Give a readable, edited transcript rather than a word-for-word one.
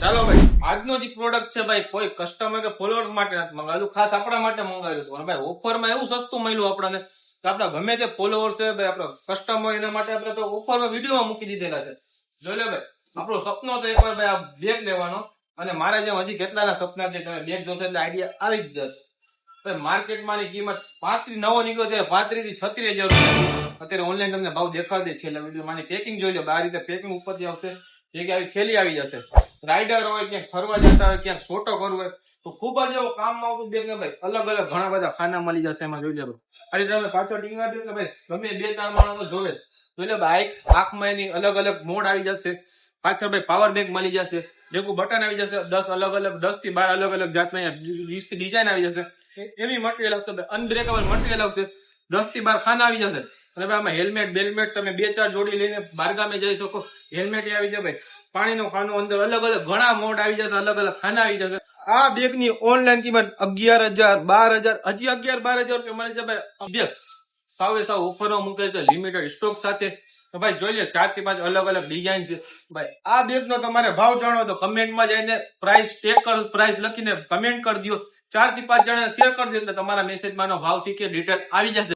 ચાલો ભાઈ, આજનો જે પ્રોડક્ટ છે ભાઈ કોઈ કસ્ટમર કે ફોલોઅર્સ માટે નથી મંગાવેલું, ખાસ આપણા માટે મંગાવેલું હતું. અને ભાઈ ઓફરમાં એવું સસ્તું મળ્યું આપણને કે આપણા ગમે તે ફોલોઅર્સ છે ભાઈ, આપણા કસ્ટમર, એના માટે આપણે તો ઓફરમાં વિડીયોમાં મૂકી દીધેલા છે. જોઈ લે ભાઈ, આપણો સપનો તો એકવાર ભાઈ આ બેગ લેવાનો, અને મારા જેમ હજી કેટલાના સપના છે. તમે બેગ જોશો એટલે આઈડિયા આવી જ જશે. ભાઈ માર્કેટમાં ની કિંમત 35 નવો નીકળ્યો છે 35 થી 36,000 રૂપિયા. અત્યારે ઓનલાઈન તમને ભાવ દેખાડી દે છે. એટલે વિડીયો માની પેકિંગ જોઈ લો. આ રીતે પેકિંગ ઉપરથી આવશે, એક આવી થેલી આવી જશે. રાઇડર હોય, ક્યાંક ફરવા જતા હોય, ક્યાંક ફોટો કરવો હોય તો ખૂબ જ એવું કામમાં આવતું બેગ ને ભાઈ. અલગ અલગ ઘણા બધા ખાના મળી જશે એમાં. જોઈ લો આ રીતે તમે પાછળ ટીંગાડી એટલે ભાઈ ગમે 2-3 માણસો જોવે. જોઈ લો ભાઈ, આંખમાં એની અલગ અલગ મોડ આવી જશે. પાછળ ભાઈ પાવર બેંક મળી જશે, જેવું બટન આવી જશે. 10 થી 12 અલગ અલગ જાતના ડિઝાઇન આવી જશે. એવી મટીરિયલ આવશે, અનબ્રેકેબલ મટીરિયલ આવશે. 10 થી 12 ખાના આવી જશે. અને ભાઈ આમાં હેલ્મેટ બેલ્મેટ તમે 2-4 જોડી લઈને બારગામે જઈ શકો. હેલ્મેટ આવી જાય ભાઈ, પાણીનો ખાનો અંદર અલગ અલગ ઘણા મોડ આવી જશે, અલગ અલગ ખાના આવી જશે. આ બેગ ની ઓનલાઈન કિંમત 11,000 12,000 હજી 11-12,000 રૂપિયા મળે છે ભાઈ. બેગ સાવે સાવ ઓફરમાં મૂકે છે, લિમિટેડ સ્ટોક સાથે. તો ભાઈ જોઈ લે, 4 થી 5 અલગ અલગ ડિઝાઇન છે ભાઈ. આ બેગ નો તમારે ભાવ જાણવો તો કમેન્ટમાં જઈને પ્રાઇસ લખીને કમેન્ટ કરી દો. 4 થી 5 જણા શેર કરી દો એટલે તમારા મેસેજમાં ભાવ શીખે ડિટેલ આવી જશે.